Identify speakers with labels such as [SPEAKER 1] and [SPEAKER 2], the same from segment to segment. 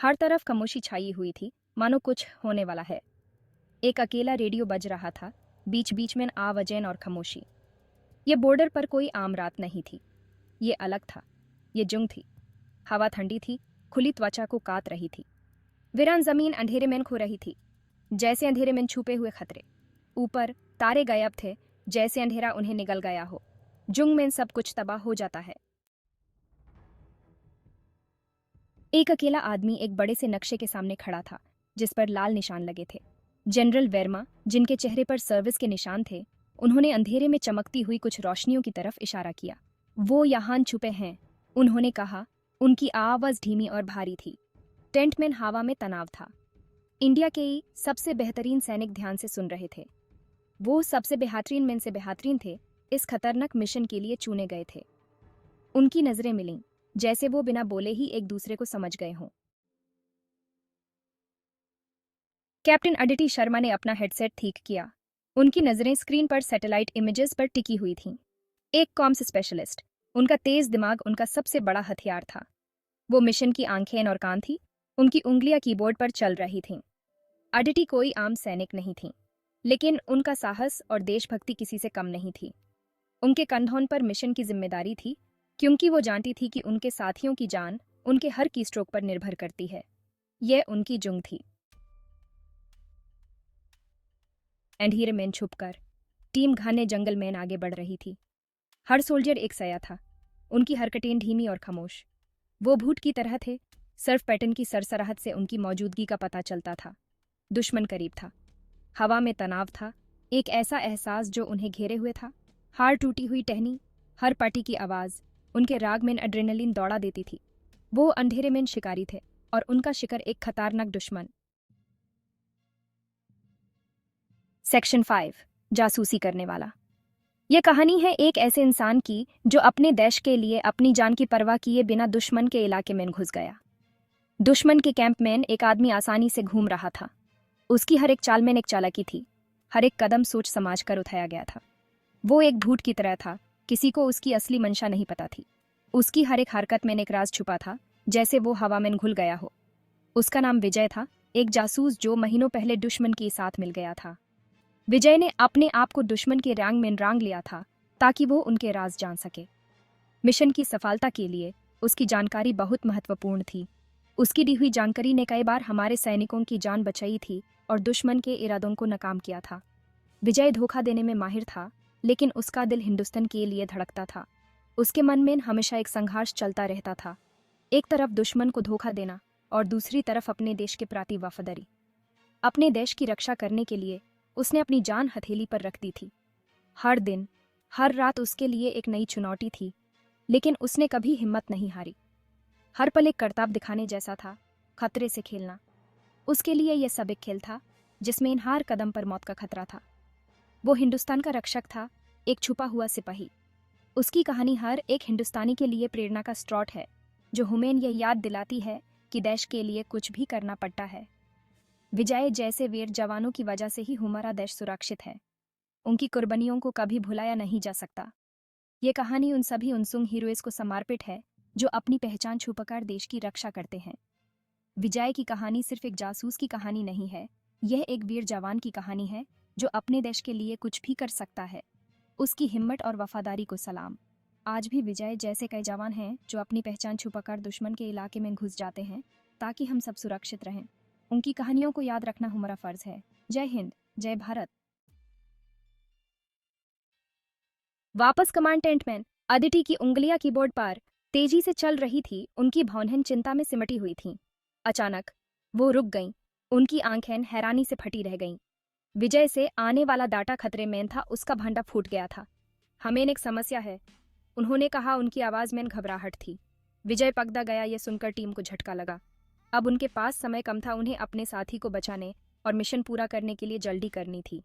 [SPEAKER 1] हर तरफ खामोशी छाई हुई थी, मानो कुछ होने वाला है। एक अकेला रेडियो बज रहा था, बीच बीच में आवाजें और खामोशी। ये बॉर्डर पर कोई आम रात नहीं थी। ये अलग था। ये जंग थी। हवा ठंडी थी, खुली त्वचा को काट रही थी। वीरान जमीन अंधेरे में खो रही थी, जैसे अंधेरे में छुपे हुए खतरे। ऊपर तारे गायब थे, जैसे अंधेरा उन्हें निगल गया हो। जुंग में सब कुछ तबाह हो जाता है। एक अकेला आदमी एक बड़े से नक्शे के सामने खड़ा था, जिस पर लाल निशान लगे थे। जनरल वर्मा, जिनके चेहरे पर सर्विस के निशान थे, उन्होंने अंधेरे में चमकती हुई कुछ रोशनियों की तरफ इशारा किया। वो यहाँ छुपे हैं, उन्होंने कहा। उनकी आवाज धीमी और भारी थी। टेंट में हवा में तनाव था। इंडिया के सबसे बेहतरीन सैनिक ध्यान से सुन रहे थे। वो सबसे बेहतरीन में से बेहतरीन थे, इस खतरनाक मिशन के लिए चुने गए थे। उनकी नजरें मिलीं, जैसे वो बिना बोले ही एक दूसरे को समझ गए हों। कैप्टन अदिति शर्मा ने अपना हेडसेट ठीक किया। उनकी नजरें स्क्रीन पर सैटेलाइट इमेजेस पर टिकी हुई थीं। एक कॉम्स स्पेशलिस्ट, उनका तेज दिमाग उनका सबसे बड़ा हथियार था। वो मिशन की आंखें और कान थी। उनकी उंगलियां कीबोर्ड पर चल रही थीं। अदिति कोई आम सैनिक नहीं थी, लेकिन उनका साहस और देशभक्ति किसी से कम नहीं थी। उनके कंधों पर मिशन की जिम्मेदारी थी, क्योंकि वो जानती थी कि उनके साथियों की जान उनके हर की स्ट्रोक पर निर्भर करती है। यह उनकी जुंग थी। अंधेरे में छुपकर टीम घने जंगल में आगे बढ़ रही थी। हर सोल्जर एक सया था, उनकी हरकतें धीमी और खामोश। वो भूत की तरह थे। सर्फ पैटर्न की सरसराहट से उनकी मौजूदगी का पता चलता था। दुश्मन करीब था। हवा में तनाव था, एक ऐसा एहसास जो उन्हें घेरे हुए था। हार टूटी हुई टहनी, हर पार्टी की आवाज उनके राग में एड्रेनलिन दौड़ा देती थी। वो अंधेरे में शिकारी थे, और उनका शिकार एक खतरनाक दुश्मन। सेक्शन 5, जासूसी करने वाला। यह कहानी है एक ऐसे इंसान की जो अपने देश के लिए अपनी जान की परवाह किए बिना दुश्मन के इलाके में घुस गया। दुश्मन के कैंप में एक आदमी आसानी से घूम रहा था। उसकी हर एक चाल में एक चालाकी थी। हर एक कदम सोच समझ कर उठाया गया था। वो एक भूत की तरह था, किसी को उसकी असली मंशा नहीं पता थी। उसकी हर एक हरकत में एक राज छुपा था, जैसे वो हवा में घुल गया हो। उसका नाम विजय था, एक जासूस जो महीनों पहले दुश्मन के साथ मिल गया था। विजय ने अपने आप को दुश्मन के रंग में रंग लिया था, ताकि वो उनके राज जान सके। मिशन की सफलता के लिए उसकी जानकारी बहुत महत्वपूर्ण थी। उसकी दी हुई जानकारी ने कई बार हमारे सैनिकों की जान बचाई थी और दुश्मन के इरादों को नाकाम किया था। विजय धोखा देने में माहिर था, लेकिन उसका दिल हिंदुस्तान के लिए धड़कता था। उसके मन में हमेशा एक संघर्ष चलता रहता था, एक तरफ दुश्मन को धोखा देना और दूसरी तरफ अपने देश के प्रति वफादारी। अपने देश की रक्षा करने के लिए उसने अपनी जान हथेली पर रख दी थी। हर दिन, हर रात उसके लिए एक नई चुनौती थी, लेकिन उसने कभी हिम्मत नहीं हारी। हर पल एक करतब दिखाने जैसा था, खतरे से खेलना। उसके लिए यह सब एक खेल था, जिसमें हर कदम पर मौत का खतरा था। वो हिंदुस्तान का रक्षक था, एक छुपा हुआ सिपाही। उसकी कहानी हर एक हिंदुस्तानी के लिए प्रेरणा का स्रोत है, जो हमें यह याद दिलाती है कि देश के लिए कुछ भी करना पड़ता है। विजय जैसे वीर जवानों की वजह से ही हमारा देश सुरक्षित है। उनकी कुर्बानियों को कभी भुलाया नहीं जा सकता। ये कहानी उन सभी अनसंग हीरोज़ को समर्पित है, जो अपनी पहचान छुपाकर देश की रक्षा करते हैं। विजय की कहानी सिर्फ एक जासूस की कहानी नहीं है, यह एक वीर जवान की कहानी है, जो अपने देश के लिए कुछ भी कर सकता है। उसकी हिम्मत और वफादारी को सलाम। आज भी विजय जैसे कई जवान हैं जो अपनी पहचान छुपाकर दुश्मन के इलाके में घुस जाते हैं, ताकि हम सब सुरक्षित रहें। उनकी कहानियों को याद रखना हमारा फर्ज है। जय हिंद, जय भारत। वापस कमांड टेंट में अदिति की उंगलियां कीबोर्ड पर तेजी से चल रही थी। उनकी भौहें चिंता में सिमटी हुई थीं। अचानक वो रुक गईं। उनकी आंखें हैरानी से फटी रह गईं। विजय से आने वाला डाटा खतरे में था। उसका भांडा फूट गया था। हमें एक समस्या है, उन्होंने कहा। उनकी आवाज में घबराहट थी। विजय पकड़ा गया, यह सुनकर टीम को झटका लगा। अब उनके पास समय कम था। उन्हें अपने साथी को बचाने और मिशन पूरा करने के लिए जल्दी करनी थी।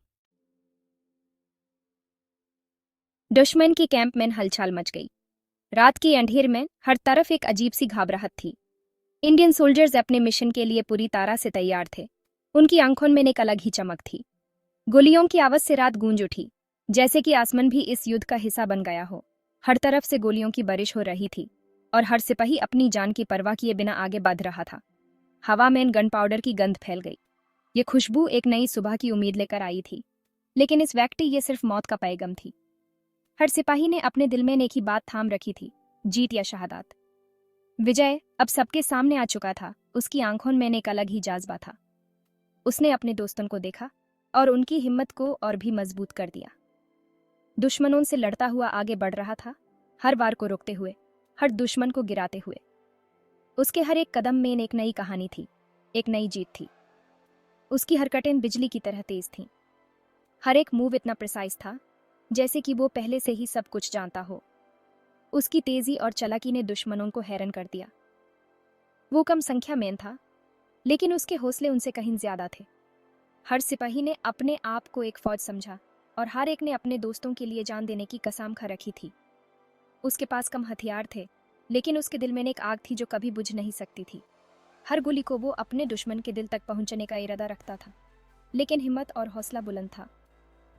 [SPEAKER 1] दुश्मन की कैंप में हलचल मच गई। रात की अंधेर में हर तरफ एक अजीब सी घबराहट थी। इंडियन सोल्जर्स अपने मिशन के लिए पूरी तरह से तैयार थे। उनकी आंखों में एक अलग ही चमक थी। गोलियों की आवाज से रात गूंज उठी, जैसे कि आसमान भी इस युद्ध का हिस्सा बन गया हो। हर तरफ से गोलियों की बारिश हो रही थी, और हर सिपाही अपनी जान की परवाह किए बिना आगे बढ़ रहा था। हवा में गन पाउडर की गंध फैल गई। ये खुशबू एक नई सुबह की उम्मीद लेकर आई थी, लेकिन इस व्यक्ति ये सिर्फ मौत का पैगाम थी। हर सिपाही ने अपने दिल में एक ही बात थाम रखी थी, जीत या शहादत। विजय अब सबके सामने आ चुका था। उसकी आंखों में एक अलग ही जज्बा था। उसने अपने दोस्तों को देखा और उनकी हिम्मत को और भी मजबूत कर दिया। दुश्मनों से लड़ता हुआ आगे बढ़ रहा था, हर वार को रोकते हुए, हर दुश्मन को गिराते हुए। उसके हर एक कदम में एक नई कहानी थी, एक नई जीत थी। उसकी हरकतें बिजली की तरह तेज थीं। हर एक मूव इतना प्रिसाइज था जैसे कि वो पहले से ही सब कुछ जानता हो। उसकी तेजी और चालाकी ने दुश्मनों को हैरान कर दिया। वो कम संख्या में था, लेकिन उसके हौसले उनसे कहीं ज्यादा थे। हर सिपाही ने अपने आप को एक फौज समझा और हर एक ने अपने दोस्तों के लिए जान देने की कसम खा रखी थी। उसके पास कम हथियार थे, लेकिन उसके दिल में एक आग थी जो कभी बुझ नहीं सकती थी। हर गोली को वो अपने दुश्मन के दिल तक पहुंचने का इरादा रखता था, लेकिन हिम्मत और हौसला बुलंद था।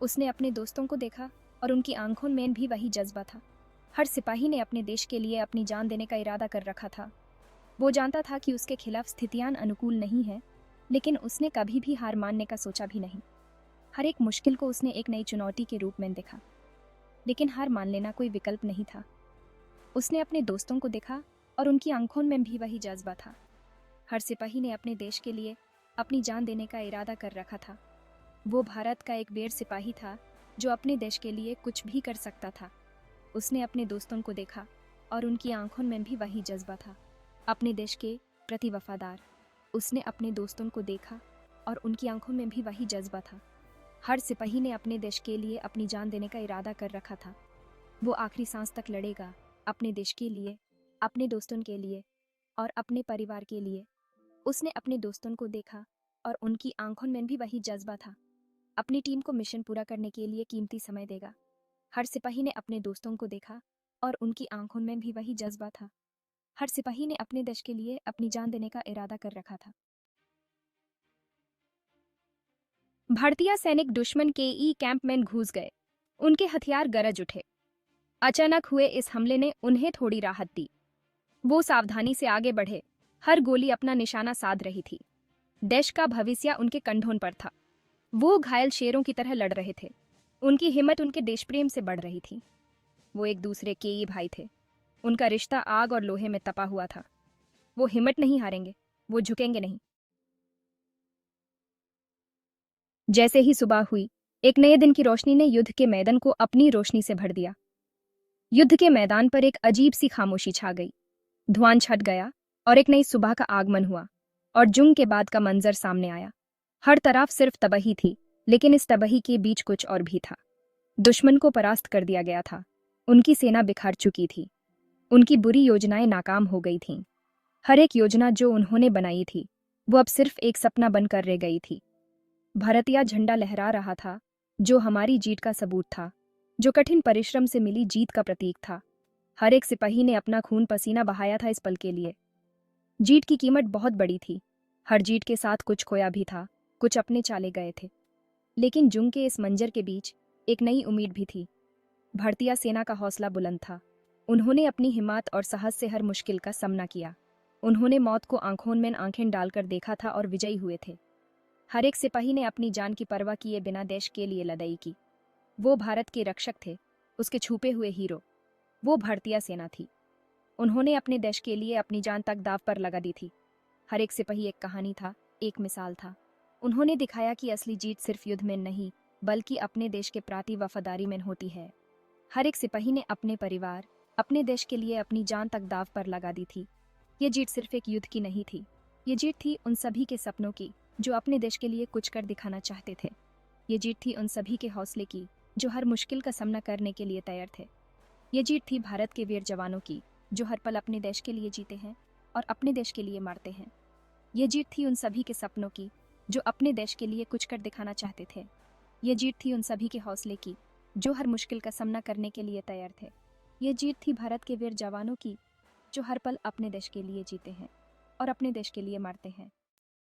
[SPEAKER 1] उसने अपने दोस्तों को देखा और उनकी आंखों में भी वही जज्बा था। हर सिपाही ने अपने देश के लिए अपनी जान देने का इरादा कर रखा था। वो जानता था कि उसके खिलाफ स्थितियां अनुकूल नहीं है, लेकिन उसने कभी भी हार मानने का सोचा भी नहीं। हर एक मुश्किल को उसने एक नई चुनौती के रूप में देखा, लेकिन हार मान लेना कोई विकल्प नहीं था। उसने अपने दोस्तों को देखा और उनकी आंखों में भी वही जज्बा था। हर सिपाही ने अपने देश के लिए अपनी जान देने का इरादा कर रखा था। वो भारत का एक वीर सिपाही था जो अपने देश के लिए कुछ भी कर सकता था। उसने अपने दोस्तों को देखा और उनकी आंखों में भी वही जज्बा था, अपने देश के प्रति वफादार। उसने अपने दोस्तों को देखा और उनकी आंखों में भी वही जज्बा था। हर सिपाही ने अपने देश के लिए अपनी जान देने का इरादा कर रखा था। वो आखिरी सांस तक लड़ेगा, अपने देश के लिए, अपने दोस्तों के लिए और अपने परिवार के लिए। उसने अपने दोस्तों को देखा और उनकी आंखों में भी वही जज्बा था, अपनी टीम को मिशन पूरा करने के लिए कीमती समय देगा। हर सिपाही ने अपने दोस्तों को देखा और उनकी आंखों में भी वही जज्बा था। हर सिपाही ने अपने देश के लिए अपनी जान देने का इरादा कर रखा था। भारतीय सैनिक दुश्मन के ई कैंप में घुस गए। उनके हथियार गरज उठे। अचानक हुए इस हमले ने उन्हें थोड़ी राहत दी। वो सावधानी से आगे बढ़े, हर गोली अपना निशाना साध रही थी। देश का भविष्य उनके कंधों पर था। वो घायल शेरों की तरह लड़ रहे थे। उनकी हिम्मत उनके देश प्रेम से बढ़ रही थी। वो एक दूसरे के ही भाई थे। उनका रिश्ता आग और लोहे में तपा हुआ था। वो हिम्मत नहीं हारेंगे, वो झुकेंगे नहीं। जैसे ही सुबह हुई, एक नए दिन की रोशनी ने युद्ध के मैदान को अपनी रोशनी से भर दिया। युद्ध के मैदान पर एक अजीब सी खामोशी छा गई। धुआं छट गया और एक नई सुबह का आगमन हुआ और जुंग के बाद का मंजर सामने आया। हर तरफ सिर्फ तबाही थी, लेकिन इस तबाही के बीच कुछ और भी था। दुश्मन को परास्त कर दिया गया था। उनकी सेना बिखर चुकी थी। उनकी बुरी योजनाएं नाकाम हो गई थीं। हर एक योजना जो उन्होंने बनाई थी, वो अब सिर्फ एक सपना बनकर रह गई थी। भारतीय झंडा लहरा रहा था, जो हमारी जीत का सबूत था, जो कठिन परिश्रम से मिली जीत का प्रतीक था। हर एक सिपाही ने अपना खून पसीना बहाया था इस पल के लिए। जीत की कीमत बहुत बड़ी थी। हर जीत के साथ कुछ खोया भी था, कुछ अपने चाले गए थे। लेकिन जुंग के इस मंजर के बीच एक नई उम्मीद भी थी। भारतीय सेना का हौसला बुलंद था। उन्होंने अपनी हिम्मत और साहस से हर मुश्किल का सामना किया। उन्होंने मौत को आंखों में आंखें डालकर देखा था और विजयी हुए थे। हर एक सिपाही ने अपनी जान की परवाह किए बिना देश के लिए लड़ाई की। वो भारत के रक्षक थे, उसके छुपे हुए हीरो। वो भारतीय सेना थी। उन्होंने अपने देश के लिए अपनी जान तक दाव पर लगा दी थी। हर एक सिपाही एक कहानी था, एक मिसाल था। उन्होंने दिखाया कि असली जीत सिर्फ युद्ध में नहीं, बल्कि अपने देश के प्रति वफादारी में होती है। हर एक सिपाही ने अपने परिवार, अपने देश के लिए अपनी जान तक दाव पर लगा दी थी। ये जीत सिर्फ एक युद्ध की नहीं थी, ये जीत थी उन सभी के सपनों की जो अपने देश के लिए कुछ कर दिखाना चाहते थे। ये जीत थी उन सभी के हौसले की जो हर मुश्किल का सामना करने के लिए तैयार थे। ये जीत थी भारत के वीर जवानों की जो हर पल अपने देश के लिए जीते हैं और अपने देश के लिए मरते हैं। ये जीत थी उन सभी के सपनों की जो अपने देश के लिए कुछ कर दिखाना चाहते थे। ये जीत थी उन सभी के हौसले की जो हर मुश्किल का सामना करने के लिए तैयार थे। ये जीत थी भारत के वीर जवानों की जो हर पल अपने देश के लिए जीते हैं और अपने देश के लिए मरते हैं।